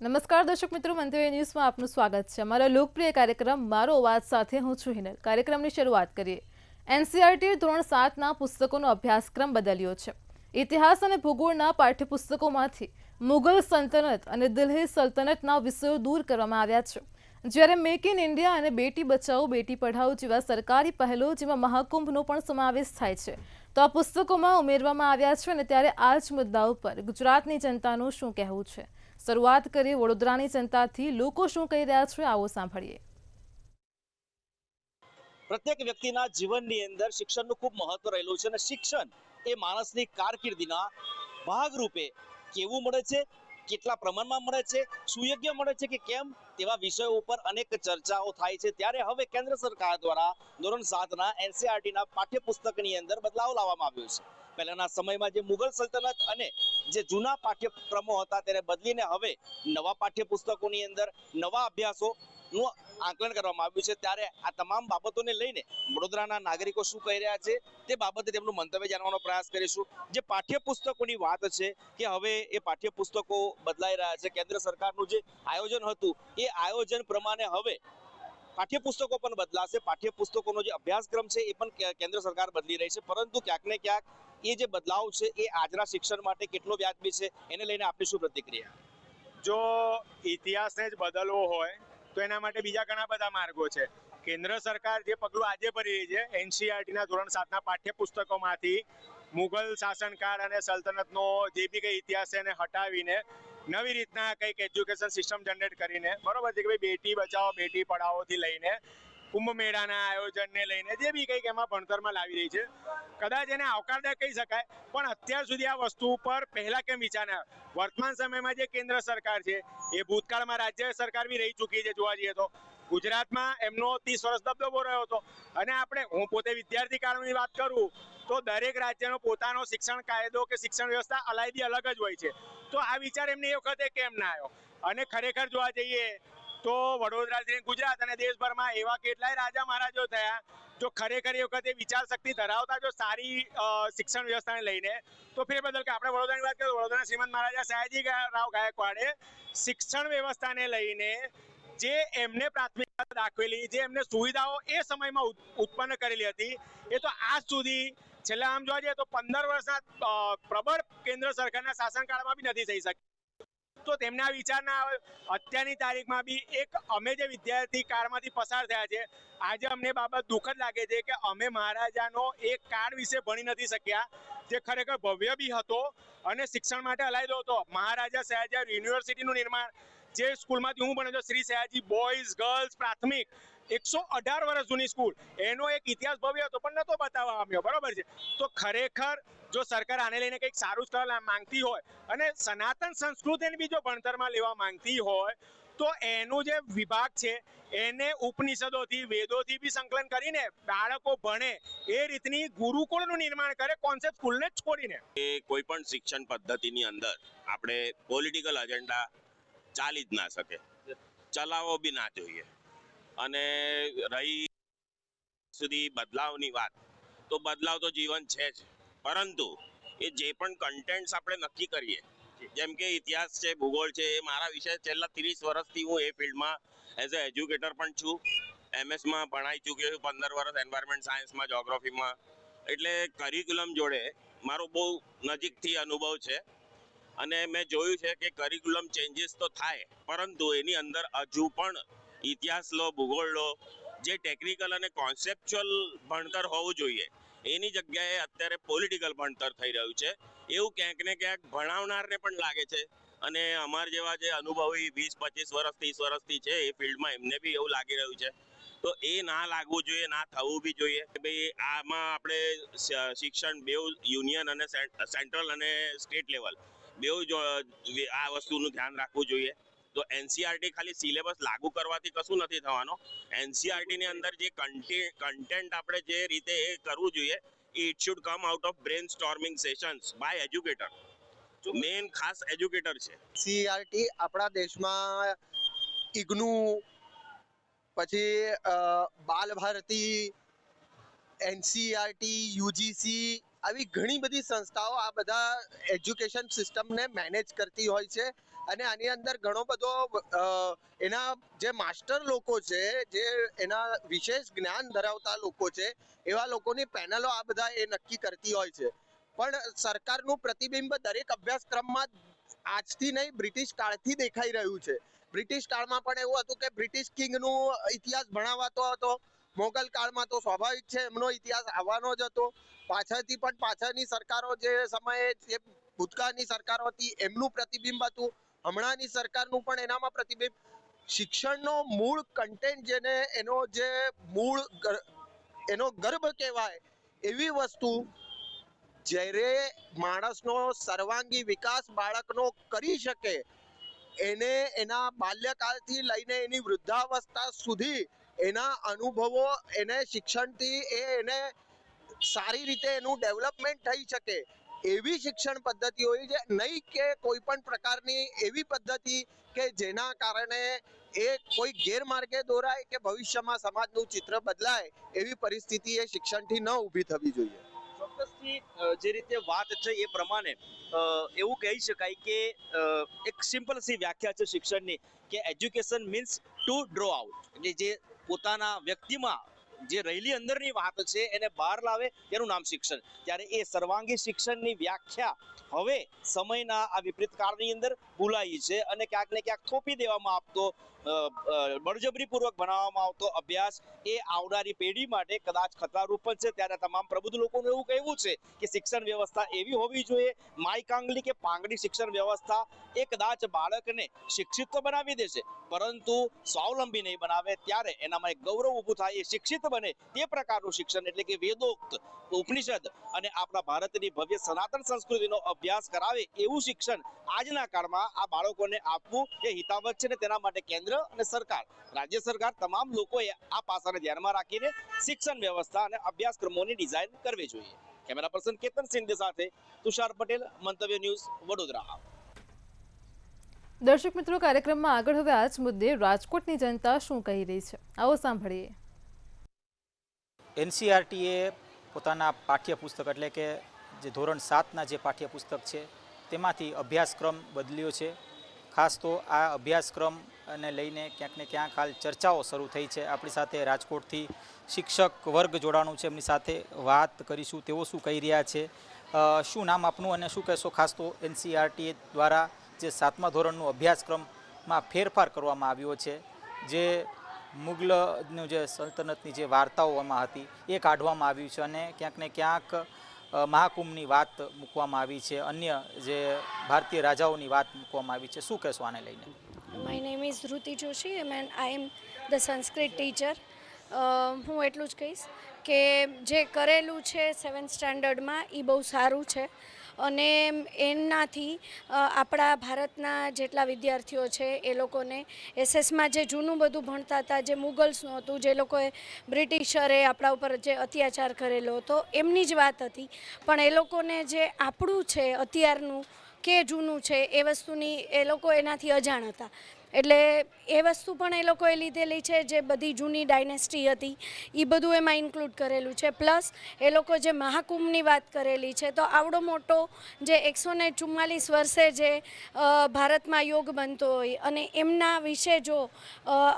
નમસ્કાર દર્શક મિત્રો, મંતવ્ય ન્યૂઝમાં આપનું સ્વાગત છે। અમારા લોકપ્રિય કાર્યક્રમ મારો અવાજ સાથે હું છું હિનલ। કાર્યક્રમની શરૂઆત કરીએ। એનસીઆરટી ધોરણ 7ના પુસ્તકોનો અભ્યાસક્રમ બદલ્યો છે। ઇતિહાસ અને ભૂગોળના પાઠ્યપુસ્તકોમાંથી મુગલ સલ્તનત અને દિલ્હી સલ્તનતના વિષયો દૂર કરવામાં આવ્યા છે, જ્યારે મેક ઇન ઇન્ડિયા અને બેટી બચાવો બેટી પઢાઓ જેવા સરકારી પહેલો જેમાં મહાકુંભનો પણ સમાવેશ થાય છે તો આ પુસ્તકોમાં ઉમેરવામાં આવ્યા છે। અને ત્યારે આ જ મુદ્દા ઉપર ગુજરાતની જનતાનું શું કહેવું છે? શરૂઆત કરીએ વડોદરાની જનતાથી। લોકો શું કહી રહ્યા છે, આવો સાંભળીએ। પ્રત્યેક વ્યક્તિના જીવનની અંદર શિક્ષણનું ખૂબ મહત્વ રહેલું છે અને શિક્ષણ એ માણસની કારકિર્દીના ભાગરૂપે કેવું મળે છે, કેટલા પ્રમાણમાં મળે છે, સુયોગ્ય મળે છે કે કેમ, તેવા વિષયો ઉપર અનેક ચર્ચાઓ થાય છે। ત્યારે હવે કેન્દ્ર સરકાર દ્વારા ધોરણ 7ના એનસીઆરટીના પાઠ્યપુસ્તકની અંદર બદલાવ લાવવામાં આવ્યો છે। પહેલાના સમયમાં જે મુગલ સલ્તનત અને જે જૂના પાઠ્યક્રમો હતા તેને બદલીને હવે નવા પાઠ્યપુસ્તકોની અંદર નવા અભ્યાસોનું આકલન કરવામાં આવ્યું છે। ત્યારે આ તમામ બાબતોને લઈને વડોદરાના નાગરિકો શું કહી રહ્યા છે તે બાબતે તેમનું મંતવ્ય જાણવાનો પ્રયાસ કરીશું। જે પાઠ્યપુસ્તકોની વાત છે કે હવે એ પાઠ્યપુસ્તકો બદલાઈ રહ્યા છે। કેન્દ્ર સરકારનું જે આયોજન હતું એ આયોજન પ્રમાણે હવે પાઠ્યપુસ્તકો પણ બદલાશે। પાઠ્યપુસ્તકોનો જે અભ્યાસક્રમ છે એ પણ કેન્દ્ર સરકાર બદલી રહી છે, પરંતુ ક્યાંક ને ક્યાંક એ જે બદલાવ છે એ આજના શિક્ષણ માટે કેટલો વ્યાજબી છે એને લઈને આપની શું પ્રતિક્રિયા? જો ઇતિહાસને જ બદલવો હોય તો એના માટે બીજા ઘણા બધા માર્ગો છે। કેન્દ્ર સરકાર જે પગલું આજે ભરી રહી છે, એનસીઆરટીના ધોરણ 7ના પાઠ્યપુસ્તકોમાંથી મુગલ શાસનકાળ અને સલ્તનતનો જે બી કંઈ ઇતિહાસ છે એને હટાવીને નવી રીતના કંઈક એજ્યુકેશન સિસ્ટમ જનરેટ કરીને, બરોબર છે કે ભાઈ બેટી બચાવો બેટી પઢાઓથી લઈને કુંભ મેળાના આયોજનને લઈને જે બી કંઈક એમાં ભણતરમાં લાવી રહી છે, કદાચ એને આવકારદાયક કહી શકાય। પણ અત્યાર સુધી આ વસ્તુ ઉપર પહેલા કેમ વિચાર ના? વર્તમાન સમયમાં જે કેન્દ્ર સરકાર છે એ ભૂતકાળમાં રાજ્ય સરકાર બી રહી ચૂકી છે। જોવા જઈએ તો ગુજરાતમાં એમનો 30 વર્ષ દબદબો રહ્યો હતો અને હું પોતે વિદ્યાર્થી કાળની વાત કરું તો દરેક રાજ્યનો પોતાનો શિક્ષણ કાયદો કે શિક્ષણ વ્યવસ્થા અલાયદી અલગ જ હોય છે। તો આ વિચાર એમને એ વખતે કેમ ના આવ્યો? અને ખરેખર જોવા જઈએ તો વડોદરાથી ગુજરાત અને દેશભરમાં એવા કેટલાય રાજા મહારાજો થયા જો ખરેખર એ વખતે વિચાર શક્તિ ધરાવતા જો સારી શિક્ષણ વ્યવસ્થાને લઈને તો ફેરબદલ કે આપણે વડોદરાની વાત કરીએ તો વડોદરાના શ્રીમંત મહારાજા સયાજી રાવ ગાયકવાડે શિક્ષણ વ્યવસ્થાને લઈને જે એમને પ્રાથમિકતા દાખવેલી, જે એમને સુવિધાઓ એ સમયમાં ઉત્પન્ન કરેલી હતી એ તો આજ સુધી છેલ્લા આમ જોવા જઈએ તો 15 વર્ષના પ્રબળ કેન્દ્ર સરકારના શાસનકાળમાં બી નથી થઈ શકી। તો તેમના વિચારના અત્યારની તારીખમાં બી એક અમે જે વિદ્યાર્થી કાળમાંથી પસાર થયા છે આજે અમને બાબત દુઃખદ લાગે છે કે અમે મહારાજાનો એક કાળ વિશે ભણી નથી શક્યા જે ખરેખર ભવ્ય બી હતો અને શિક્ષણ માટે અલાયદો હતો। મહારાજા સયાજી યુનિવર્સિટીનું નિર્માણ, જે સ્કૂલમાંથી હું ભણ્યો શ્રી સયાજી બોયઝ ગર્લ્સ પ્રાથમિક 118 વર્ષ જૂની સ્કૂલ, એનો એક ઇતિહાસ ભવ્ય હતો પણ નતો બતાવવા આવ્યો, બરોબર છે। તો ખરેખર જો સરકાર આને લઈને કંઈક સારું કરવા માંગતી હોય અને સનાતન સંસ્કૃતિને બી જો ભણતરમાં લેવા માંગતી હોય તો એનું જે વિભાગ છે એને ઉપનિષદોથી વેદોથી બી સંકલન કરીને બાળકો ભણે એ રીતની ગુરુકુળનું નિર્માણ કરે, કોન્સેપ્ટ સ્કૂલને જ છોડીને। એ કોઈ પણ શિક્ષણ પદ્ધતિની અંદર આપણે પોલિટિકલ એજન્ડા ચાલી જ ના શકે, ચલાવવો બી ના જોઈએ। અને રહી સુધી બદલાવની વાત, તો બદલાવ તો જીવન છે જ, પરંતુ એ જે પણ કન્ટેન્ટ્સ આપણે નક્કી કરીએ, જેમ કે ઇતિહાસ છે, ભૂગોળ છે, એ મારા વિશે છેલ્લા 30 વર્ષથી હું એ ફિલ્ડમાં એઝ અ એજ્યુકેટર પણ છું। એમએસમાં ભણાઈ ચૂક્યો છું, 15 વર્ષ એન્વાયરમેન્ટ સાયન્સમાં, જ્યોગ્રાફીમાં, એટલે કરિક્યુલમ જોડે મારો બહુ નજીકથી અનુભવ છે। અને મેં જોયું છે કે કરિક્યુલમ ચેન્જીસ તો થાય, પરંતુ એની અંદર હજુ પણ ઇતિહાસ લો, ભૂગોળ લો, જે ટેકનિકલ અને કોન્સેપ્ચ્યુઅલ ભણતર હોવું જોઈએ એની જગ્યાએ અત્યારે પોલિટિકલ ભણતર થઈ રહ્યું છે। એવું ક્યાંક ને ક્યાંક ભણાવનારને પણ લાગે છે અને અમાર જેવા જે અનુભવી 20-25 વર્ષ 30 વર્ષથી છે એ ફિલ્ડમાં એમને બી એવું લાગી રહ્યું છે। તો એ ના લાગવું જોઈએ, ના થવું બી જોઈએ કે ભાઈ આમાં આપણે શિક્ષણ બેઉ યુનિયન અને સેન્ટ્રલ અને સ્ટેટ લેવલ બેઉ આ વસ્તુનું ધ્યાન રાખવું જોઈએ। તો એનસીઆરટી ખાલી સિલેબસ લાગુ કરવાથી કશું નથી થવાનું। એનસીઆરટી ની અંદર જે કન્ટેન્ટ આપણે જે રીતે એ કરવું જોઈએ, it should come out of brainstorming sessions by educator. Main ખાસ એજ્યુકેટર છે। સીઆરટી આપણા દેશમાં ઇગ્નુ, પછી બાલ ભારતી, એનસીઆરટી, યુજીસી આવી ઘણી બધી સંસ્થાઓ આ બધા એજ્યુકેશન સિસ્ટમને મેનેજ કરતી હોય છે અને આની અંદર ઘણો બધો એના જે માસ્ટર લોકો છે, જે એના વિશેષ જ્ઞાન ધરાવતા લોકો છે, એવા લોકોની પેનલો આ બધા એ નક્કી કરતી હોય છે. પણ સરકારનું પ્રતિબિંબ દરેક અભ્યાસક્રમમાં આજથી નહીં, બ્રિટિશ કાળથી દેખાઈ રહ્યું છે. બ્રિટિશ કાળમાં પણ એવું હતું કે બ્રિટિશ કિંગનું ઇતિહાસ ભણાવાતો હતો. મોગલ કાળમાં તો સ્વાભાવિક છે એમનો ઇતિહાસ આવવાનો જ હતો. પાછળથી પણ પાછળની સરકારો જે સમયે જે ભૂતકાળની સરકારો હતી એમનું પ્રતિબિંબ હતું. હમણાંની સરકારનું પણ એનામાં પ્રતિબિંબ. શિક્ષણનો મૂળ કન્ટેન્ટ જેને એનો જે મૂળ એનો ગર્ભ કહેવાય એવી વસ્તુ જ્યારે માણસનો સર્વાંગી વિકાસ બાળકનો કરી શકે, એને એના બાલ્યકાળથી લઈને એની વૃદ્ધાવસ્થા સુધી એના અનુભવો, એને શિક્ષણથી એને સારી રીતે એનું ડેવલપમેન્ટ થઈ શકે એવી શિક્ષણ પદ્ધતિ હોય છે. નહીં કે કોઈ પણ પ્રકારની એવી પદ્ધતિ કે જેના કારણે એ કોઈ ગેરમાર્ગે દોરાય કે ભવિષ્યમાં સમાજનું ચિત્ર બદલાય એવી પરિસ્થિતિ એ શિક્ષણથી ન ઊભી થવી જોઈએ. ચોક્કસથી જે રીતે વાત છે એ પ્રમાણે એવું કહી શકાય કે એક સિમ્પલ સી વ્યાખ્યા છે શિક્ષણની કે education means to draw out, એટલે જે પોતાના વ્યક્તિમાં જે રહેલી અંદરની વાત છે એને બહાર લાવે એનું નામ શિક્ષણ. ત્યારે એ સર્વાંગી શિક્ષણની વ્યાખ્યા હવે સમયના આ વિપરીત કાળની અંદર ભૂલાઈ છે અને ક્યાંક ને ક્યાંક થોપી દેવામાં આવતો, બળજબરીપૂર્વક બનાવવામાં આવતો અભ્યાસ એ આવનારી પેઢી માટે કદાચ ખતરારૂપ પણ છે. ત્યારે તમામ પ્રબુદ્ધ લોકોનું એવું કહેવું છે કે શિક્ષણ વ્યવસ્થા એવી હોવી જોઈએ, માયકાંગલી કે પાંગડી શિક્ષણ વ્યવસ્થા એ કદાચ બાળકને શિક્ષિત તો બનાવી દેશે પરંતુ સ્વાવલંબી નહીં બનાવે. ત્યારે એનામાં એક ગૌરવ ઊભું થાય, એ શિક્ષિત બને તે પ્રકારનું શિક્ષણ, એટલે કે વેદોક્ત, ઉપનિષદ અને આપણા ભારતની ભવ્ય સનાતન સંસ્કૃતિનો અભ્યાસ કરાવે એવું શિક્ષણ આજના કાળમાં આ બાળકોને આપવું એ હિતાવહ છે. ને તેના માટે કેન્દ્ર અને સરકાર, રાજ્ય સરકાર, તમામ લોકોએ આ પાસાને ધ્યાનમાં રાખીને શિક્ષણ વ્યવસ્થા અને અભ્યાસક્રમોની ડિઝાઇન કરવી જોઈએ. કેમેરા પર્સન કેતન સિંધે સાથે તુષાર પટેલ, મંતવ્ય ન્યૂઝ, વડોદરા. દર્શક મિત્રો, કાર્યક્રમમાં આગળ હવે આ જ મુદ્દે રાજકોટની જનતા શું કહી રહી છે, આવો સાંભળીએ. એનસીઆરટીએ પોતાના પાઠ્યપુસ્તક એટલે કે જે ધોરણ 7ના જે પાઠ્યપુસ્તક છે તેમાંથી અભ્યાસક્રમ બદલ્યો છે. ખાસ તો આ અભ્યાસક્રમને લઈને ક્યાંક ને ક્યાંક હાલ ચર્ચાઓ શરૂ થઈ છે. આપણી સાથે રાજકોટથી શિક્ષક વર્ગ જોડાણું છે, એમની સાથે વાત કરીશું. તેઓ શું કહી રહ્યા છે, શું નામ આપનું અને શું કહેશો? ખાસ તો એનસીઆરટી દ્વારા જે 7મા ધોરણનું અભ્યાસક્રમમાં ફેરફાર કરવામાં આવ્યો છે, જે મુગલનું જે સલ્તનતની જે વાર્તાઓ એમાં હતી એ કાઢવામાં આવ્યું છે અને ક્યાંક ને ક્યાંક મહાકુંભની વાત મૂકવામાં આવી છે, અન્ય જે ભારતીય રાજાઓની વાત મૂકવામાં આવી છે. શું કહેશો આને લઈને? My name is Dhruti Joshi and I am the Sanskrit teacher. હું એટલું જ કહીશ કે જે કરેલું છે 7th સ્ટાન્ડર્ડમાં એ બહુ સારું છે અને એનાથી આપણા ભારતના જેટલા વિદ્યાર્થીઓ છે એ લોકોને એસએસમાં જે જૂનું બધું ભણતા હતા, જે મુગલ્સનું હતું, જે લોકોએ બ્રિટિશરે આપણા ઉપર જે અત્યાચાર કરેલો હતો એમની જ વાત હતી. પણ એ લોકોને જે આપણું છે અત્યારનું કે જૂનું છે એ વસ્તુની એ લોકો એનાથી અજાણ હતા. એટલે એ વસ્તુ પણ એ લોકોએ લીધેલી છે, જે બધી જૂની ડાયનેસ્ટી હતી એ બધું એમાં ઇન્ક્લુડ કરેલું છે. પ્લસ એ લોકો જે મહાકુંભની વાત કરેલી છે, તો આવડો મોટો જે 144 વર્ષે જે ભારતમાં યોગ બનતો હોય અને એમના વિશે જો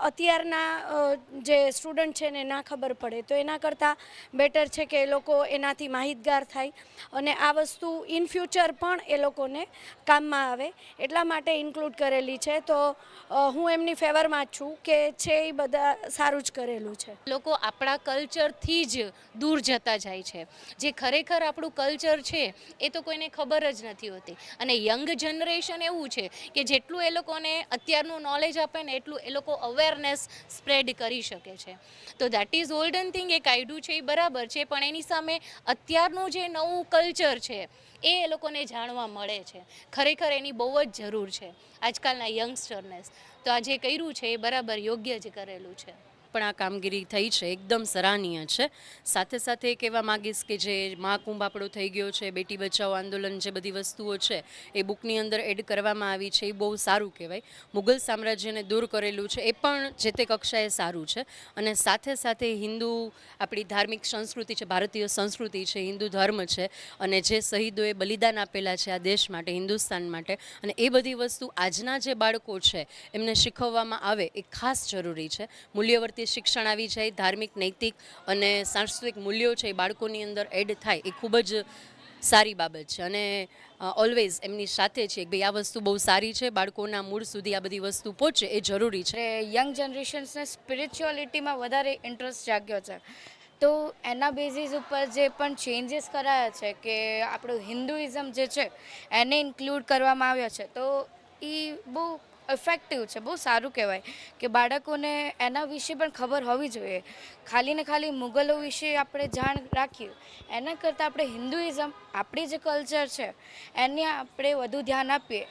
અત્યારના જે સ્ટુડન્ટ છે ને ના ખબર પડે તો એના કરતાં બેટર છે કે એ લોકો એનાથી માહિતગાર થાય અને આ વસ્તુ ઇન ફ્યુચર પણ એ લોકોને કામમાં આવે એટલા માટે ઇન્ક્લુડ કરેલી છે. તો હું એમની ફેવરમાં જ છું કે છે એ બધા સારું જ કરેલું છે. લોકો આપણા કલ્ચરથી જ દૂર જતા જાય છે. જે ખરેખર આપણું કલ્ચર છે એ તો કોઈને ખબર જ નથી હોતી અને યંગ જનરેશન એવું છે કે જેટલું એ લોકોને અત્યારનું નોલેજ આપે ને એટલું એ લોકો અવેરનેસ સ્પ્રેડ કરી શકે છે. તો દેટ ઇઝ ઓલ્ડન થિંગ એ કાઢ્યું છે એ બરાબર છે, પણ એની સામે અત્યારનું જે નવું કલ્ચર છે એ લોકોને જાણવા મળે છે. ખરેખર એની બહુ જ જરૂર છે આજકાલના યંગસ્ટરને. તો આ જે કર્યું છે એ બરાબર યોગ્ય જ કરેલું છે. પણ આ કામગીરી થઈ છે એકદમ સરાહનીય છે. સાથે સાથે કહેવા માગીશ કે જે મહાકુંભ આપણો થઈ ગયો છે, બેટી બચાવો આંદોલન, જે બધી વસ્તુઓ છે એ બુકની અંદર એડ કરવામાં આવી છે, એ બહુ સારું કહેવાય. મુગલ સામ્રાજ્યને દૂર કરેલું છે એ પણ જે તે કક્ષાએ સારું છે. અને સાથે સાથે હિન્દુ આપણી ધાર્મિક સંસ્કૃતિ છે, ભારતીય સંસ્કૃતિ છે, હિન્દુ ધર્મ છે, અને જે શહીદોએ બલિદાન આપેલા છે આ દેશ માટે, હિન્દુસ્તાન માટે, અને એ બધી વસ્તુ આજના જે બાળકો છે એમને શીખવવામાં આવે એ ખાસ જરૂરી છે. મૂલ્યવર્તી શિક્ષણ આવી જાય, ધાર્મિક, નૈતિક અને સાંસ્કૃતિક મૂલ્યો છે એ બાળકોની અંદર એડ થાય, એ ખૂબ જ સારી બાબત છે. અને ઓલવેઝ એમની સાથે છે કે ભાઈ આ વસ્તુ બહુ સારી છે, બાળકોના મૂળ સુધી આ બધી વસ્તુ પહોંચે એ જરૂરી છે. યંગ જનરેશન્સને સ્પિરિચ્યુઅલિટીમાં વધારે ઇન્ટરેસ્ટ જાગ્યો છે, તો એના બેઝિસ ઉપર જે પણ ચેન્જીસ કરાયા છે કે આપણું હિન્દુઇઝમ જે છે એને ઇન્ક્લુડ કરવામાં આવ્યા છે, તો એ બહુ ઇફેક્ટિવ છે, બહુ સારું કહેવાય કે બાળકોને એના વિશે પણ ખબર હોવી જોઈએ. ખાલી ને ખાલી મુગલો વિશે આપણે જાણ રાખીએ એના કરતાં આપણે હિન્દુઇઝમ, આપણી જે કલ્ચર છે એને આપણે વધુ ધ્યાન આપીએ,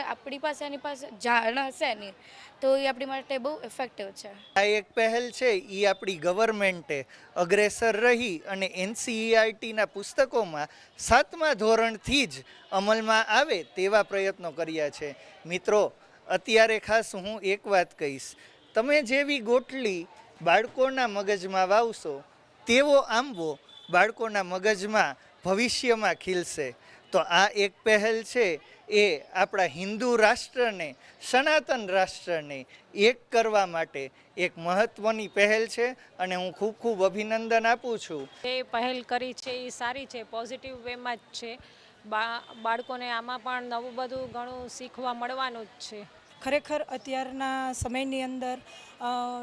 આપણી પાસે એની પાસે જાણ હશે એની, તો એ આપણી માટે બહુ ઇફેક્ટિવ છે. આ એક પહેલ છે એ આપણી ગવર્મેન્ટે અગ્રેસર રહી અને NCERTના પુસ્તકોમાં 7મા ધોરણથી જ અમલમાં આવે તેવા પ્રયત્નો કર્યા છે. મિત્રો, અત્યારે ખાસ હું એક વાત કહીશ, તમે જેવી ગોટલી બાળકોના મગજમાં વાવશો તેવો આંબો બાળકોના મગજમાં ભવિષ્યમાં ખીલશે. તો આ એક પહેલ છે એ આપણા હિન્દુ રાષ્ટ્રને, સનાતન રાષ્ટ્રને એક કરવા માટે એક મહત્ત્વની પહેલ છે અને હું ખૂબ ખૂબ અભિનંદન આપું છું. એ પહેલ કરી છે એ સારી છે, પોઝિટિવ વેમાં જ છે. બાળકોને આમાં પણ નવું બધું ઘણું શીખવા મળવાનું જ છે. ખરેખર અત્યારના સમયની અંદર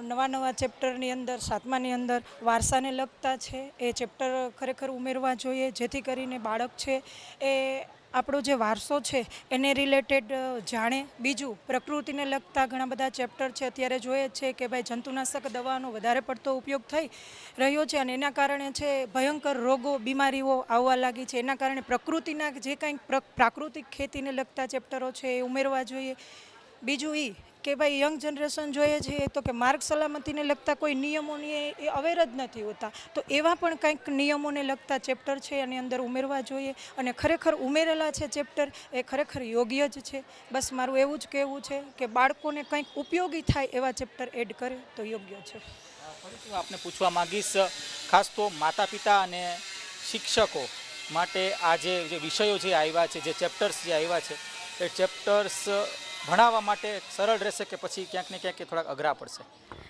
નવા ચેપ્ટરની અંદર 7માની અંદર વારસાને લગતા છે એ ચેપ્ટર ખરેખર ઉમેરવા જોઈએ, જેથી કરીને બાળક છે એ આપણો જે વારસો છે એને રિલેટેડ જાણે. બીજું, પ્રકૃતિને લગતા ઘણા બધા ચેપ્ટર છે. અત્યારે જોઈએ છે કે ભાઈ જંતુનાશક દવાનો વધારે પડતો ઉપયોગ થઈ રહ્યો છે અને એના કારણે છે ભયંકર રોગો, બીમારીઓ આવવા લાગી છે. એના કારણે પ્રકૃતિના જે કંઈક પ્રાકૃતિક ખેતીને લગતા ચેપ્ટરો છે એ ઉમેરવા જોઈએ. બીજું એ કે ભાઈ યંગ જનરેશન જોઈએ છે તો કે માર્ગ સલામતીને લગતા કોઈ નિયમોની એ અવેર જ નથી હોતા, તો એવા પણ કંઈક નિયમોને લગતા ચેપ્ટર છે એની અંદર ઉમેરવા જોઈએ. અને ખરેખર ઉમેરેલા છે ચેપ્ટર એ ખરેખર યોગ્ય જ છે. બસ મારું એવું જ કહેવું છે કે બાળકોને કંઈક ઉપયોગી થાય એવા ચેપ્ટર એડ કરે તો યોગ્ય છે. ફરીથી આપને પૂછવા માંગીશ, ખાસ તો માતા પિતા અને શિક્ષકો માટે આ જે વિષયો જે આવ્યા છે, જે ચેપ્ટર્સ જે આવ્યા છે, એ ચેપ્ટર્સ ભણાવવા માટે સરળ રહેશે કે પછી ક્યાંક ને ક્યાંક થોડાક અઘરા પડશે?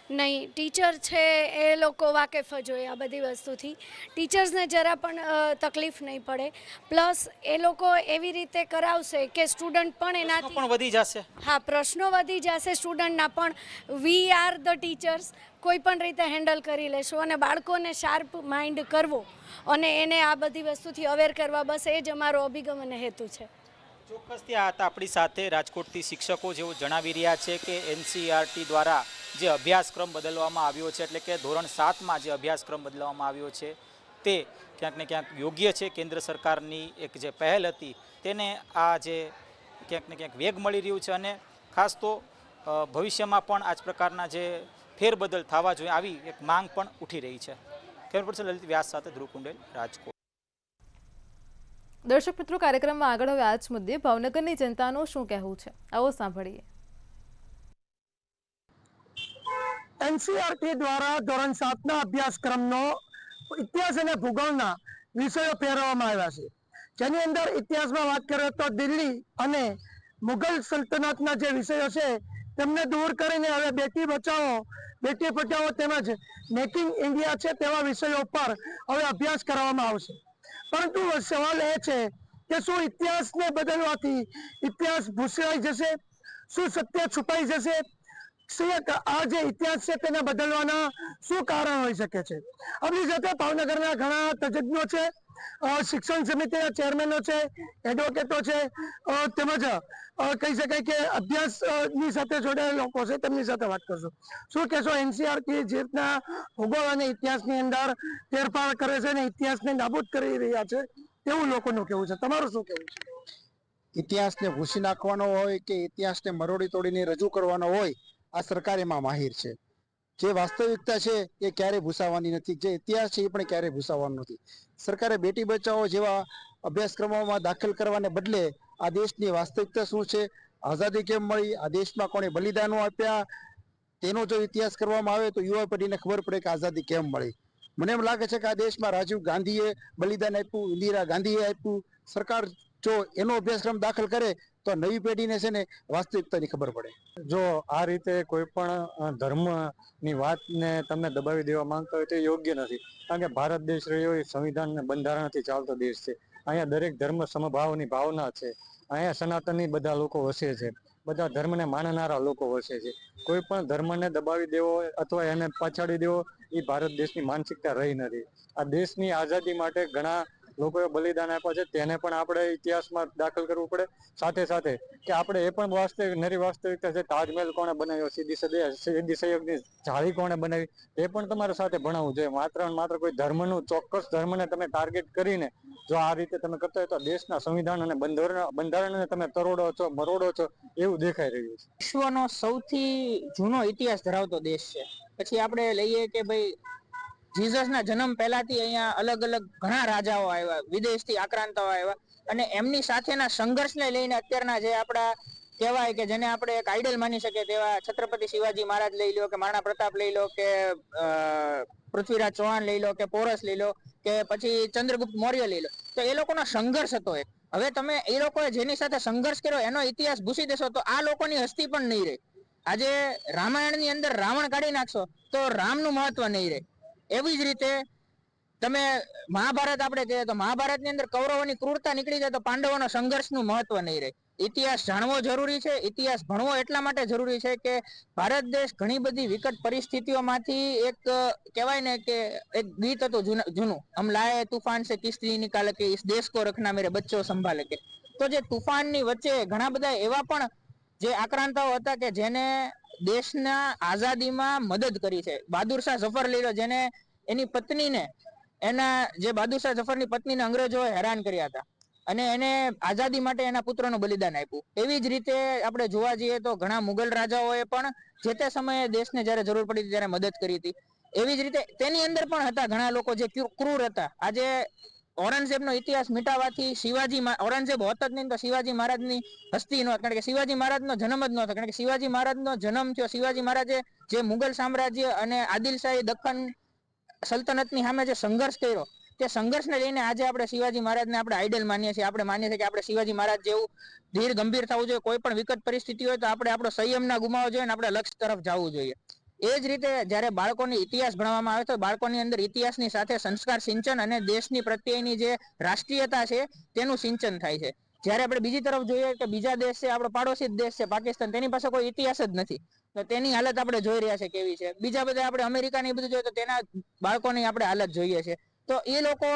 નહીં, ટીચર છે એ લોકો વાકેફ જ હોય આ બધી વસ્તુથી, ટીચર્સને જરા પણ તકલીફ નહીં પડે. પ્લસ એ લોકો એવી રીતે કરાવશે કે સ્ટુડન્ટ પણ એનાથી પણ વધી જશે. હા, પ્રશ્નો વધી જશે સ્ટુડન્ટના, પણ વી આર ધ ટીચર્સ, કોઈ પણ રીતે હેન્ડલ કરી લેશું. અને બાળકોને શાર્પ માઇન્ડ કરવો અને એને આ બધી વસ્તુથી અવેર કરવા, બસ એ જ અમારો અભિગમ અને હેતુ છે. ચોક્કસથી આ હતા આપણી સાથે રાજકોટથી શિક્ષકો, જેઓ જણાવી રહ્યા છે કે NCERT દ્વારા જે અભ્યાસક્રમ બદલવામાં આવ્યો છે, એટલે કે ધોરણ 7માં જે અભ્યાસક્રમ બદલવામાં આવ્યો છે તે ક્યાંક ને ક્યાંક યોગ્ય છે. કેન્દ્ર સરકારની એક જે પહેલ હતી તેને આ જે ક્યાંક ને ક્યાંક વેગ મળી રહ્યું છે અને ખાસ તો ભવિષ્યમાં પણ આ જ પ્રકારના જે ફેરબદલ થવા જોઈએ આવી એક માંગ પણ ઉઠી રહી છે. કેમેરા પર્સન લલિત વ્યાસ સાથે ધ્રુવ કુંડેલ, રાજકોટ. દર્શક મિત્રો, કાર્યક્રમમાં આગળ હવે આ જ મુદ્દે ભાવનગરની જનતાનું શું કહેવું છે, આવો સાંભળીએ. NCERT દ્વારા ધોરણ 7ના અભ્યાસક્રમનો ઇતિહાસ અને ભૂગોળના વિષયો ફેરવવામાં આવ્યા છે, જેની અંદર ઇતિહાસમાં વાત કરીએ તો દિલ્હી અને મુગલ સલ્તનતના જે વિષયો છે તેમને દૂર કરીને હવે બેટી બચાવો, બેટી પઢાઓ તેમજ મેક ઇન ઇન્ડિયા છે તેવા વિષયો પર હવે અભ્યાસ કરવામાં આવશે. પરંતુ સવાલ એ છે કે શું ઇતિહાસને બદલવાથી ઇતિહાસ ભૂસાઈ જશે? શું સત્ય છુપાઈ જશે? આ જે ઇતિહાસ છે તેને બદલવાના શું કારણ હોઈ શકે છે? આપણી સાથે ભાવનગરના ઘણા તજજ્ઞો છે, શિક્ષણ સમિતિના ચેરમેનો છે, એડવોકેટો છે, તેમજ કહી શકાય કે અભ્યાસની સાથે જોડાયેલા લોકો છે, તેમની સાથે વાત કરશું. શું કહેશો, NCERT જે રીતના ભૂગોળ અને ઇતિહાસની અંદર ફેરફાર કરે છે અને ઇતિહાસને નાબૂદ કરી રહ્યા છે તેવું લોકોનું કહેવું છે, તમારું શું કહેવું છે? ઇતિહાસને ભૂસી નાખવાનો હોય કે ઇતિહાસને મરોડી તોડીને રજૂ કરવાનો હોય, આ સરકાર એમાં માહિર છે. જે વાસ્તવિકતા છે એ ક્યારેય ભૂસાવાની નથી, જે ઇતિહાસ છે એ પણ ક્યારેય ભૂસાવાનો નથી. સરકારે બેટી બચાવો જેવા અભ્યાસક્રમોમાં દાખલ કરવાને બદલે આ દેશની વાસ્તવિકતા શું છે, આઝાદી કેમ મળી, આ દેશમાં કોણે બલિદાનો આપ્યા, તેનો જો ઇતિહાસ કરવામાં આવે તો યુવા પેઢીને ખબર પડે કે આઝાદી કેમ મળી. મને એમ લાગે છે કે આ દેશમાં રાજીવ ગાંધીએ બલિદાન આપ્યું, ઇન્દિરા ગાંધીએ આપ્યું. સરકાર જો એનો અભ્યાસક્રમ દાખલ કરે તો નવી પેઢીને છે ને વાસ્તવિકતાની ખબર પડે. જો આ રીતે કોઈ પણ ધર્મની વાતને તમે દબાવી દેવા માંગતા હોય તો એ યોગ્ય નથી. કારણ કે ભારત દેશ રહ્યો એ સંવિધાન અને બંધારણથી ચાલતો દેશ છે. અહીંયા દરેક ધર્મ સમભાવની ભાવના છે. અહીંયા સનાતની બધા લોકો વસે છે, બધા ધર્મને માનનારા લોકો વસે છે. કોઈ પણ ધર્મને દબાવી દેવો અથવા એને પછાડી દેવો એ ભારત દેશની માનસિકતા રહી નથી. આ દેશની આઝાદી માટે ઘણા લોકોએ બલિદાન આપ્યા છે, તેને પણ આપણે ઇતિહાસમાં દાખલ કરવું પડે. સાથે સાથે કે આપણે એ પણ નરી વાસ્તવિકતા છે, તાજમહેલ કોણે બનાવ્યો, સીદી સૈયદની જાળી કોણે બનાવી, એ પણ તમારે સાથે ભણાવવું જોઈએ. માત્ર ને માત્ર કોઈ ધર્મનું ચોક્કસ ધર્મને તમે ટાર્ગેટ કરીને જો આ રીતે તમે કરતા હોય તો દેશના સંવિધાન અને બંધારણને તમે તરોડો છો, મરોડો છો એવું દેખાઈ રહ્યું છે. વિશ્વનો સૌથી જૂનો ઇતિહાસ ધરાવતો દેશ છે. પછી આપણે લઈએ કે ભાઈ જીસસના જન્મ પહેલાથી અહીંયા અલગ અલગ ઘણા રાજાઓ આવ્યા, વિદેશથી આક્રાંતાઓ આવ્યા, અને એમની સાથેના સંઘર્ષને લઈને અત્યારના જે આપણા કહેવાય કે જેને આપણે એક આઈડલ માની શકીએ તેવા છત્રપતિ શિવાજી મહારાજ લઈ લો, કે મહારાણા પ્રતાપ લઈ લો, કે પૃથ્વીરાજ ચૌહાણ લઈ લો, કે પોરસ લઈ લો, કે પછી ચંદ્રગુપ્ત મૌર્ય લઈ લો, તો એ લોકોનો સંઘર્ષ હતો એક. હવે તમે એ લોકોએ જેની સાથે સંઘર્ષ કર્યો એનો ઇતિહાસ ભૂસી દેશો તો આ લોકોની હસ્તી પણ નહીં રહે. આજે રામાયણની અંદર રાવણ કાઢી નાખશો તો રામનું મહત્વ નહીં રહે. એવી જ રીતે તમે મહાભારત આપણે કહીએ તો મહાભારતની અંદર કૌરવોની ક્રૂરતા નીકળી જાય તો પાંડવોનો સંઘર્ષનું મહત્વ નહીં રહે. ઇતિહાસ જાણવો જરૂરી છે. ઇતિહાસ ભણવો એટલા માટે જરૂરી છે કે ભારત દેશ ઘણી બધી વિકટ પરિસ્થિતિઓમાંથી એક કહેવાય ને કે એક ગીત હતું જૂનું, હમ લાયે તૂફાન સે કિસ્તી નિકાલ કે ઇસ દેશ કો રખના મેરે બચ્ચો સંભાલે કે. તો જે તુફાનની વચ્ચે ઘણા બધા એવા પણ જે આક્રાંતાઓ હતા કે જેને દેશના આઝાદીમાં મદદ કરી છે. બહાદુર શાહ ઝફર લઈ લો, જેને એની પત્નીને જે બહાદુર શાહ ઝફરની પત્નીને અંગ્રેજોએ હેરાન કર્યા હતા અને એને આઝાદી માટે એના પુત્રનું બલિદાન આપ્યું. એવી જ રીતે આપણે જોવા જઈએ તો ઘણા મુગલ રાજાઓએ પણ જે તે સમયે દેશને જ્યારે જરૂર પડી ત્યારે મદદ કરી હતી. એવી જ રીતે તેની અંદર પણ હતા ઘણા લોકો જે ક્રૂર હતા. આજે ઔરંગઝેબનો ઇતિહાસ મિટાવવાથી ઔરંગઝેબ હોત જ નહીં તો શિવાજી મહારાજની હસ્તી નહોત, કારણ કે શિવાજી મહારાજનો જન્મ જ નહોતો. કારણ કે શિવાજી મહારાજનો જન્મ થયો, શિવાજી મહારાજે જે મુગલ સામ્રાજ્ય અને આદિલશાહી દખ્ખન સલ્તનતની સામે જે સંઘર્ષ કર્યો તે સંઘર્ષને લઈને આજે આપણે શિવાજી મહારાજને આપણે આઈડલ માનીએ છીએ. આપણે માનીએ છીએ કે આપણે શિવાજી મહારાજ જેવું ધીર ગંભીર થવું જોઈએ. કોઈ પણ વિકટ પરિસ્થિતિ હોય તો આપણે આપણો સંયમ ના ગુમાવવો જોઈએ અને આપણે લક્ષ્ય તરફ જવું જોઈએ. એ જ રીતે જ્યારે બાળકોને ઇતિહાસ ભણવામાં આવે તો બાળકોની અંદર ઇતિહાસની સાથે સંસ્કાર સિંચન અને દેશની પ્રત્યેની જે રાષ્ટ્રીયતા છે તેનું સિંચન થાય છે. જ્યારે આપણે બીજી તરફ જોઈએ કે બીજા દેશ છે, આપણો પાડોશી દેશ છે પાકિસ્તાન, તેની પાસે કોઈ ઇતિહાસ જ નથી, તો તેની હાલત આપણે જોઈ રહ્યા છે કેવી છે. બીજા બધા આપણે અમેરિકાની બધું જોઈએ તો તેના બાળકોની આપણે હાલત જોઈએ છે. તો એ લોકો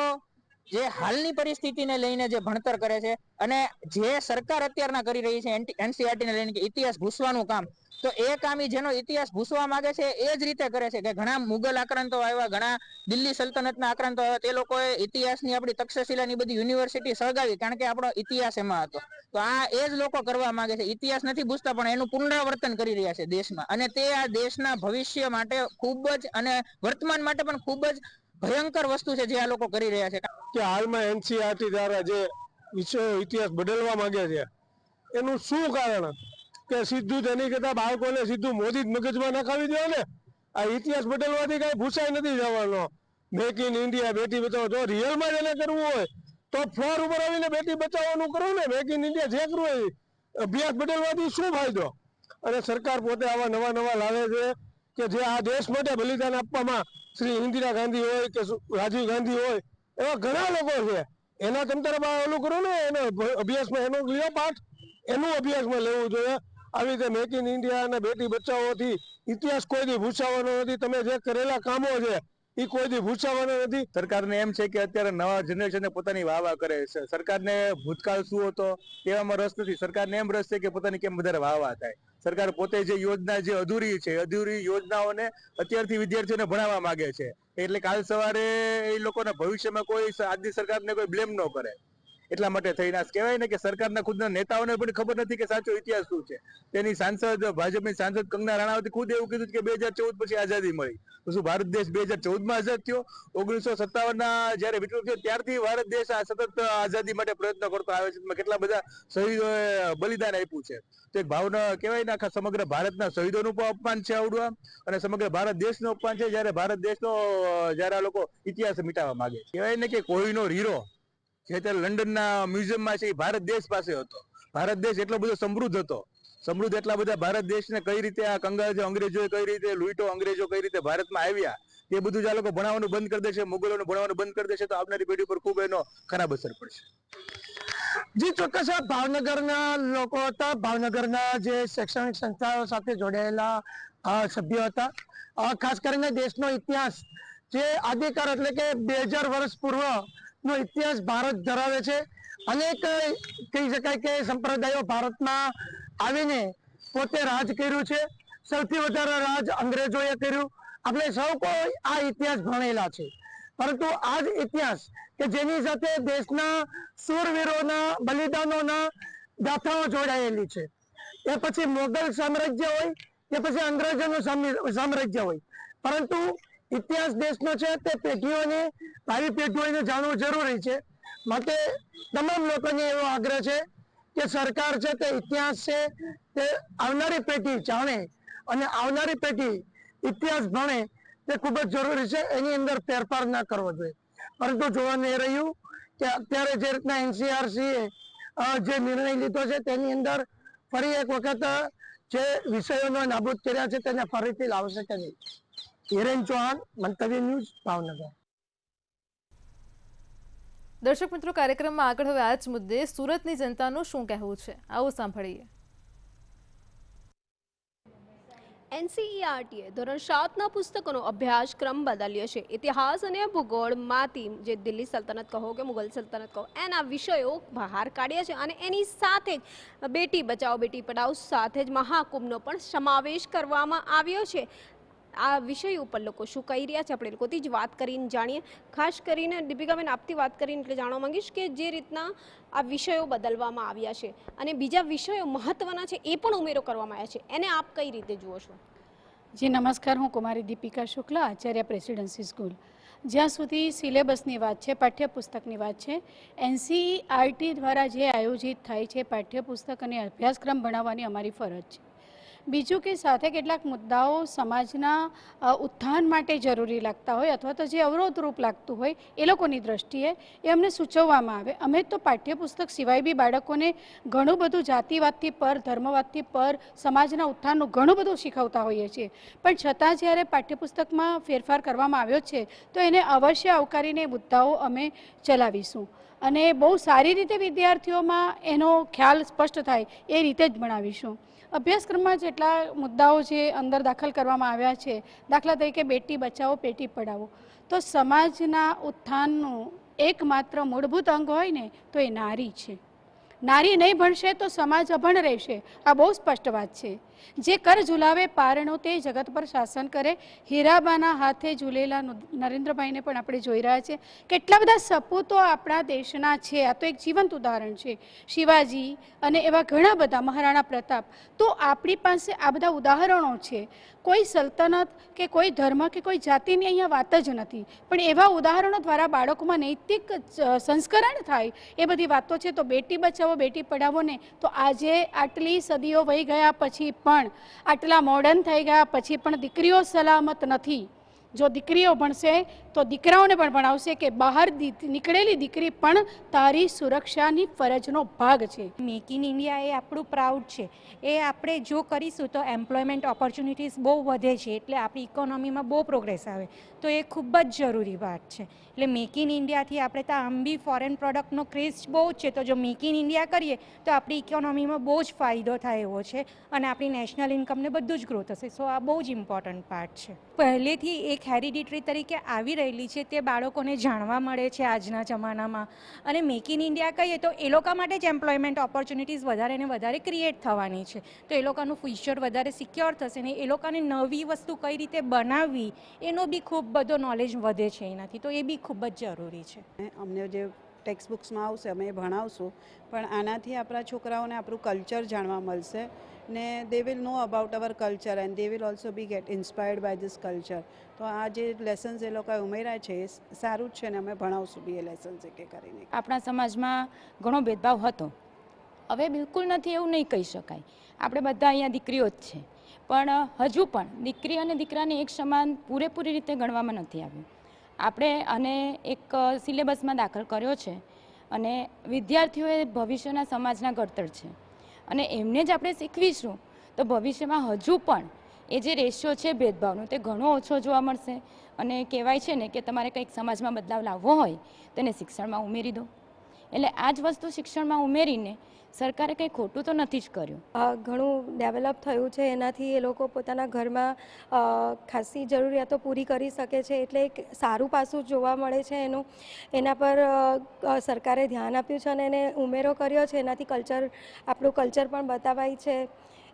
જે હાલની પરિસ્થિતિને લઈને જે ભણતર કરે છે અને જે સરકાર અત્યારના કરી રહી છે એનસીઆરટી ને લઈને કે ઇતિહાસ ભૂસવાનું કામ, તો એ કામ જેનો ઇતિહાસ ભૂસવા માંગે છે એ જ રીતે કરે છે કે ઘણા મુગલ આક્રાંતો આવ્યા, ઘણા દિલ્હી સલ્તનતના આક્રાંતો આવ્યા, તે લોકોએ ઇતિહાસની આપણી તક્ષશિલાની બધી યુનિવર્સિટી સળગાવી કારણ કે આપણો ઇતિહાસ એમાં હતો. તો આ એ જ લોકો કરવા માંગે છે. ઇતિહાસ નથી ભૂસતા પણ એનું પુનરાવર્તન કરી રહ્યા છે દેશમાં, અને તે આ દેશના ભવિષ્ય માટે ખૂબ જ અને વર્તમાન માટે પણ ખૂબ જ ભયંકર વસ્તુ છે જે આ લોકો કરી રહ્યા છે. કે હાલમાં એનસીઆરટી દ્વારા જે વિશ્વ ઇતિહાસ બદલવા માંગે છે એનું શું કારણ કે સીધું તેની કરતા બાળકોને સીધું મોદી જ મગજમાં નખાવી દો ને. આ ઇતિહાસ બદલવાથી કઈ ભૂસાઈ નથી જવાનો. Make in India, Beti Bachao, જો રિયલમાં જ એને કરવું હોય તો ફ્લોર ઉપર આવીને બેટી બચાવવાનું કરો ને. મેક ઇન ઇન્ડિયા જે કરવું હોય, અભ્યાસ બદલવાથી શું ફાયદો? અને સરકાર પોતે આવા નવા લાવે છે કે જે આ દેશ માટે બલિદાન આપવામાં શ્રી ઇન્દિરા ગાંધી હોય કે રાજીવ ગાંધી હોય એવા ઘણા લોકો છે. એના તંત્ર ઓલું કરો ને, એનો અભ્યાસમાં એનો લ્યો પાઠ, એનું અભ્યાસમાં લેવું જોઈએ. આવી રીતે મેક ઇન ઇન્ડિયા અને બેટી બચાવોથી ઇતિહાસ કોઈ દી ભૂસાવાનો નથી. તમે જે કરેલા કામો છે એ કોઈ દી ભૂસાવાનો નથી. સરકારને એમ છે કે અત્યારે નવા જનરેશનને પોતાની વાહ કરે છે. સરકારને ભૂતકાળ શું હતો તેવામાં રસ નથી. સરકારને એમ રસ છે કે પોતાની કેમ વધારે વાહ થાય. સરકાર પોતે જે યોજના જે અધૂરી છે, અધૂરી યોજનાઓને અત્યારથી વિદ્યાર્થીઓને ભણાવવા માંગે છે. એટલે કાલ સવારે એ લોકોના ભવિષ્યમાં કોઈ આજની સરકારને કોઈ બ્લેમ ન કરે. એટલા માટે થઈને કહેવાય ને કે સરકારના ખુદના નેતાઓને પણ ખબર નથી કે સાચો ઇતિહાસ શું છે. તેની સાંસદ ભાજપની સાંસદ કંગના રાણાવતે ખુદ એવું કીધું કે 2014 પછી આઝાદી મળી. તો શું ભારત દેશ 2014માં આઝાદ થયો? 1957ના જયારે વિપ્લવ થયો ત્યારથી ભારત દેશ આ સતત આઝાદી માટે પ્રયત્ન કરતો આવે છે. કેટલા બધા શહીદોએ બલિદાન આપ્યું છે. તો એક ભાવના કહેવાય ને આખા સમગ્ર ભારતના શહીદોનું પણ અપમાન છે આવડું, અને સમગ્ર ભારત દેશનું અપમાન છે જ્યારે ભારત દેશનો જ્યારે આ લોકો ઇતિહાસ મિટાવવા માંગે. કહેવાય ને કે કોહિનૂર હીરો જે અત્યારે લંડનના મ્યુઝિયમમાં છે એ ભારત દેશ પાસે હતો. ભારત દેશ એટલો બધો સમૃદ્ધ હતો, સમૃદ્ધ એટલા બધા ભારત દેશને કઈ રીતે આ કંગાળ અંગ્રેજોએ કઈ રીતે લૂંટો, અંગ્રેજો કઈ રીતે ભારતમાં આવ્યા, એ બધું જ આ લોકો ભણાવવાનું બંધ કરી દેશે, મુગલોનું ભણાવવાનું બંધ કરી દેશે તો આવનારી પેઢી પર ખૂબ એનો ખરાબ અસર પડશે. જી ચોક્કસ ભાવનગરના લોકો હતા, ભાવનગરના જે શૈક્ષણિક સંસ્થાઓ સાથે જોડાયેલા સભ્યો હતા. ખાસ કરીને દેશનો ઇતિહાસ જે આદિકાળ એટલે કે 2000 વર્ષ પૂર્વનો ઇતિહાસ ભારત ધરાવે છે. અનેક કહી શકાય કે સંપ્રદાયો ભારતમાં આવીને પોતે રાજ કર્યું છે. સૌથી વધારે રાજ અંગ્રેજોએ કર્યું. આપણે સૌ કોઈ આ ઇતિહાસ ભણેલા છે, પરંતુ આ જ ઇતિહાસ કે જેની સાથે દેશના શૂરવીરોના બલિદાનોના ગાથાઓ જોડાયેલી છે, એ પછી મોગલ સામ્રાજ્ય હોય કે પછી અંગ્રેજોનું સામ્રાજ્ય હોય, પરંતુ ઇતિહાસ દેશનો છે તે પેઢીઓને, ભાવિ પેઢીઓને જાણવું જરૂરી છે. માટે તમામ લોકોને એવો આગ્રહ છે કે સરકાર છે તે ઇતિહાસ છે તે આવનારી પેઢી જાણે અને આવનારી પેઢી ઇતિહાસ ભણે તે ખૂબ જ જરૂરી છે. એની અંદર ફેરફાર ના કરવો જોઈએ. પરંતુ જોવા નહીં રહ્યું કે અત્યારે જે રીતના એનસીઆરસીએ જે નિર્ણય લીધો છે તેની અંદર ફરી એક વખત જે વિષયોનો નાબૂદ કર્યા છે તેને ફરીથી લાવશે કે નહીં. હિરેન ચૌહાણ, મંતવ્ય ન્યૂઝ, ભાવનગર. દર્શક મિત્રો, કાર્યક્રમમાં આગળ હવે આ જ મુદ્દે સુરતની જનતાનું શું કહેવું છે, આવો સાંભળીએ. એનસીઈઆરટીએ ધોરણ 7ના પુસ્તકોનો અભ્યાસક્રમ બદલ્યો છે. ઇતિહાસ અને ભૂગોળમાંથી જે દિલ્હી સલ્તનત કહો કે મુગલ સલ્તનત કહો એના વિષયો બહાર કાઢ્યા છે, અને એની સાથે જ બેટી બચાવો બેટી પઢાઓ સાથે જ મહાકુંભનો પણ સમાવેશ કરવામાં આવ્યો છે. આ વિષય ઉપર લોકો શું કહી રહ્યા છે આપણે લોકોથી જ વાત કરીને જાણીએ. ખાસ કરીને દીપિકાબેન, આપથી વાત કરીને એટલે જાણવા માંગીશ કે જે રીતના આ વિષયો બદલવામાં આવ્યા છે અને બીજા વિષયો મહત્વના છે એ પણ ઉમેરો કરવામાં આવ્યા છે, એને આપ કઈ રીતે જુઓ છો? જી નમસ્કાર, હું કુમારી દીપિકા શુક્લા, આચાર્ય પ્રેસિડેન્સી સ્કૂલ. જ્યાં સુધી સિલેબસની વાત છે, પાઠ્યપુસ્તકની વાત છે, એનસીઈઆરટી દ્વારા જે આયોજિત થાય છે પાઠ્યપુસ્તક અને અભ્યાસક્રમ ભણાવવાની અમારી ફરજ છે. બીજું કે સાથે કેટલાક મુદ્દાઓ સમાજના ઉત્થાન માટે જરૂરી લાગતા હોય અથવા તો જે અવરોધરૂપ લાગતું હોય એ લોકોની દ્રષ્ટિએ એ અમને સૂચવવામાં આવે. અમે તો પાઠ્યપુસ્તક સિવાય બી બાળકોને ઘણું બધું જાતિવાદથી પર, ધર્મવાદથી પર, સમાજના ઉત્થાનનું ઘણું બધું શીખવતા હોઈએ છીએ, પણ છતાં જ્યારે પાઠ્યપુસ્તકમાં ફેરફાર કરવામાં આવ્યો છે તો એને અવશ્ય આવકારીને મુદ્દાઓ અમે ચલાવીશું અને બહુ સારી રીતે વિદ્યાર્થીઓમાં એનો ખ્યાલ સ્પષ્ટ થાય એ રીતે જ ભણાવીશું. અભ્યાસક્રમમાં જેટલા મુદ્દાઓ જે અંદર દાખલ કરવામાં આવ્યા છે, દાખલા તરીકે બેટી બચાવો બેટી પઢાવો, તો સમાજના ઉત્થાનનું એકમાત્ર મૂળભૂત અંગ હોય ને તો એ નારી છે. નારી નહીં ભણશે તો સમાજ અભણ રહેશે, આ બહુ સ્પષ્ટ વાત છે. જે કર ઝુલાવે પારણો તે જગત પર શાસન કરે. હીરાબાના હાથે ઝૂલેલા નરેન્દ્રભાઈને પણ આપણે જોઈ રહ્યા છે. કેટલા બધા સપૂતો આપણા દેશના છે, આ તો એક જીવંત ઉદાહરણ છે. શિવાજી અને એવા ઘણા બધા, મહારાણા પ્રતાપ. તો આપણી પાસે આ બધા ઉદાહરણો છે. કોઈ સલ્તનત કે કોઈ ધર્મ કે કોઈ જાતિની અહીંયા વાત જ નથી, પણ એવા ઉદાહરણો દ્વારા બાળકોમાં નૈતિક સંસ્કરણ થાય એ બધી વાતો છે. તો બેટી બચાવો બેટી પઢાવો ને તો આજે આટલી સદીઓ વહી ગયા પછી પણ, આટલા મોડર્ન થઈ ગયા પછી પણ દીકરીઓ સલામત નથી. જો દીકરીઓ ભણશે તો દીકરાઓને પણ ભણાવશે કે બહાર નીકળેલી દીકરી પણ તારી સુરક્ષાની ફરજનો ભાગ છે. મેક ઇન ઇન્ડિયા એ આપણું પ્રાઉડ છે. એ આપણે જો કરીશું તો એમ્પ્લોયમેન્ટ ઓપોર્ચ્યુનિટીઝ બહુ વધે છે, એટલે આપણી ઇકોનોમીમાં બહુ પ્રોગ્રેસ આવે, તો એ ખૂબ જ જરૂરી વાત છે. એટલે મેક ઇન ઇન્ડિયાથી આપણે તો આમ બી ફોરેન પ્રોડક્ટનો ક્રેઝ બહુ જ છે, તો જો મેક ઇન ઇન્ડિયા કરીએ તો આપણી ઇકોનોમીમાં બહુ જ ફાયદો થાય એવો છે અને આપણી નેશનલ ઇન્કમને બધું જ ગ્રો થશે. સો આ બહુ જ ઇમ્પોર્ટન્ટ પાર્ટ છે. પહેલેથી એક હેરિડિટરી તરીકે આવી રહેલી છે તે બાળકોને જાણવા મળે છે આજના જમાનામાં. અને મેક ઇન ઇન્ડિયા કહીએ તો એ લોકો માટે જ એમ્પ્લોયમેન્ટ ઓપોર્ચ્યુનિટીઝ વધારે ને વધારે ક્રિએટ થવાની છે, તો એ લોકોનું ફ્યુચર વધારે સિક્યોર થશે ને એ લોકોને નવી વસ્તુ કઈ રીતે બનાવવી એનો બી ખૂબ બધો નોલેજ વધે છે એનાથી, તો એ બી ખૂબ જ જરૂરી છે. અમને જે ટેક્સ્ટ બુક્સમાં આવશે, અમે એ ભણાવશું, પણ આનાથી આપણા છોકરાઓને આપણું કલ્ચર જાણવા મળશે ને they will know about our culture and they will also be get inspired by this culture. તો આ જે લેસન્સ એ લોકોએ ઉમેર્યા છે એ સારું જ છે ને અમે ભણાવશું બી એ લેસન્સ એક કરીને. આપણા સમાજમાં ઘણો ભેદભાવ હતો, હવે બિલકુલ નથી એવું નહીં કહી શકાય. આપણે બધા અહીંયા દીકરીઓ જ છે, પણ હજુ પણ દીકરી અને દીકરાને એક સમાન પૂરેપૂરી રીતે ગણવામાં નથી આવ્યું. આપણે આને એક સિલેબસમાં દાખલ કર્યો છે અને વિદ્યાર્થીઓ એ ભવિષ્યના સમાજના ઘડતર છે અને એમને જ આપણે શીખવીશું તો ભવિષ્યમાં હજુ પણ એ જે રેશિયો છે ભેદભાવનો તે ઘણો ઓછો જોવા મળશે. અને કહેવાય છે ને કે તમારે કંઈક સમાજમાં બદલાવ લાવવો હોય તો એને શિક્ષણમાં ઉમેરી દો. એટલે આ જ વસ્તુ શિક્ષણમાં ઉમેરીને સરકારે કંઈ ખોટું તો નથી જ કર્યું. ઘણું ડેવલપ થયું છે, એનાથી એ લોકો પોતાના ઘરમાં ખાસી જરૂરિયાતો પૂરી કરી શકે છે, એટલે એક સારું પાસું જોવા મળે છે એનું. એના પર સરકારે ધ્યાન આપ્યું છે અને એને ઉમેરો કર્યો છે, એનાથી આપણું કલ્ચર પણ બતાવાય છે.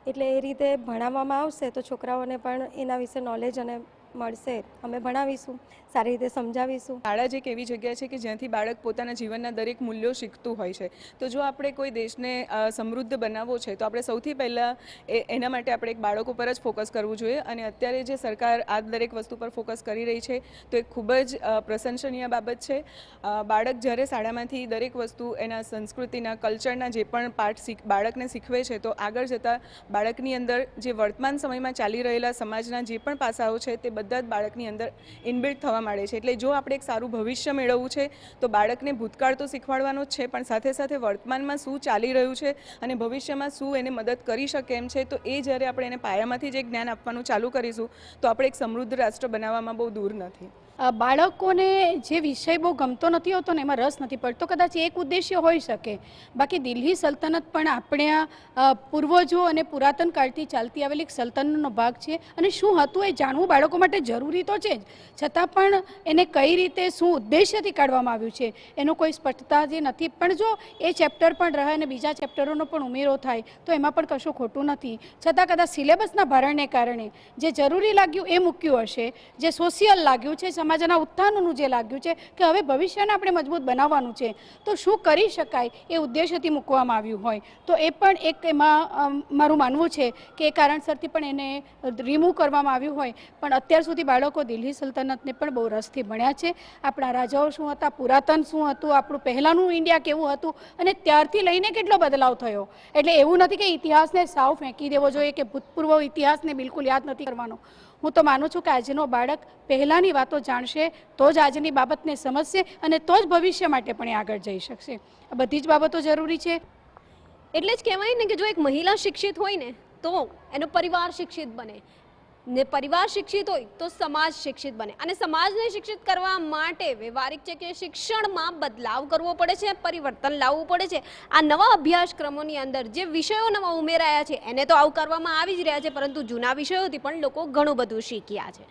એટલે એ રીતે ભણાવવામાં આવશે તો છોકરાઓને પણ એના વિશે નોલેજ અને મળશે. અમે ભણાવીશું, સારી રીતે સમજાવીશું. શાળા જ એક એવી જગ્યા છે કે જ્યાંથી બાળક પોતાના જીવનના દરેક મૂલ્યો શીખતું હોય છે. તો જો આપણે કોઈ દેશને સમૃદ્ધ બનાવવો છે તો આપણે સૌથી પહેલાં એના માટે આપણે એક બાળકો પર જ ફોકસ કરવું જોઈએ. અને અત્યારે જે સરકાર આ દરેક વસ્તુ પર ફોકસ કરી રહી છે તો એ ખૂબ જ પ્રશંસનીય બાબત છે. બાળક જ્યારે શાળામાંથી દરેક વસ્તુ એના સંસ્કૃતિના કલ્ચરના જે પણ પાઠ બાળકને શીખવે છે તો આગળ જતાં બાળકની અંદર જે વર્તમાન સમયમાં ચાલી રહેલા સમાજના જે પણ પાસાઓ છે તે બધા જ બાળકની અંદર ઇનબિલ્ટ થવા માંડે છે. એટલે જો આપણે એક સારું ભવિષ્ય મેળવવું છે તો બાળકને ભૂતકાળ તો શીખવાડવાનો જ છે, પણ સાથે સાથે વર્તમાનમાં શું ચાલી રહ્યું છે અને ભવિષ્યમાં શું એને મદદ કરી શકે એમ છે, તો એ જ્યારે આપણે એને પાયામાંથી જ એક જ્ઞાન આપવાનું ચાલુ કરીશું તો આપણે એક સમૃદ્ધ રાષ્ટ્ર બનાવવામાં બહુ દૂર નથી. બાળકોને જે વિષય બહુ ગમતો નથી હોતો ને એમાં રસ નથી પડતો, કદાચ એક ઉદ્દેશ્ય હોઈ શકે. બાકી દિલ્હી સલ્તનત પણ આપણે પૂર્વજો અને પુરાતન કાળથી ચાલતી આવેલી એક સલ્તનતનો ભાગ છે અને શું હતું એ જાણવું બાળકો માટે જરૂરી તો છે જ, છતાં પણ એને કઈ રીતે શું ઉદ્દેશ્યથી કાઢવામાં આવ્યું છે એનો કોઈ સ્પષ્ટતા જે નથી. પણ જો એ ચેપ્ટર પણ રહે અને બીજા ચેપ્ટરોનો પણ ઉમેરો થાય તો એમાં પણ કશું ખોટું નથી. છતાં કદાચ સિલેબસના ભારણને કારણે જે જરૂરી લાગ્યું એ મૂક્યું હશે, જે સોશિયલ લાગ્યું છે, સમાજના ઉત્થાનનું જે લાગ્યું છે કે હવે ભવિષ્યને આપણે મજબૂત બનાવવાનું છે તો શું કરી શકાય એ ઉદ્દેશ્યથી મૂકવામાં આવ્યું હોય તો એ પણ એક એમાં મારું માનવું છે કે એ કારણસરથી પણ એને રિમૂવ કરવામાં આવ્યું હોય. પણ અત્યાર સુધી બાળકો દિલ્હી સલ્તનતને પણ બહુ રસથી ભણ્યા છે. આપણા રાજાઓ શું હતા, પુરાતન શું હતું, આપણું પહેલાંનું ઇન્ડિયા કેવું હતું અને ત્યારથી લઈને કેટલો બદલાવ થયો. એટલે એવું નથી કે ઇતિહાસને સાવ ફેંકી દેવો જોઈએ કે ભૂતપૂર્વ ઇતિહાસને બિલકુલ યાદ નથી કરવાનો. હું તો માનું છું કે આજનો બાળક પહેલાંની વાતો જાણશે તો જ આજની બાબતને સમજશે અને તો જ ભવિષ્ય માટે પણ એ આગળ જઈ શકશે. આ બધી જ બાબતો જરૂરી છે. એટલે જ કહેવાય ને કે જો એક મહિલા શિક્ષિત હોય ને તો એનો પરિવાર શિક્ષિત બને ને પરિવાર શિક્ષિત હોય તો સમાજ શિક્ષિત બને. અને સમાજને શિક્ષિત કરવા માટે વ્યવહારિક છે કે શિક્ષણમાં બદલાવ કરવો પડે છે, પરિવર્તન લાવવું પડે છે. આ નવા અભ્યાસક્રમોની અંદર જે વિષયો નવા ઉમેરાયા છે એને તો આવકારવામાં આવી જ રહ્યા છે, પરંતુ જૂના વિષયોથી પણ લોકો ઘણું બધું શીખ્યા છે.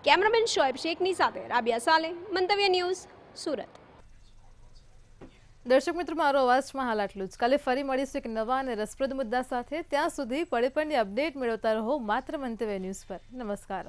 કેમેરામેન શોએબ શેખની સાથે રાબિયા સાલે, મંતવ્ય ન્યૂઝ, સુરત. દર્શક મિત્રો, મારો અવાજમાં હાલ આટલું જ. કાલે ફરી મળીશું એક નવા અને રસપ્રદ મુદ્દા સાથે. ત્યાં સુધી પળે પળની અપડેટ મેળવતા રહો માત્ર મંતવ્ય ન્યૂઝ પર. નમસ્કાર.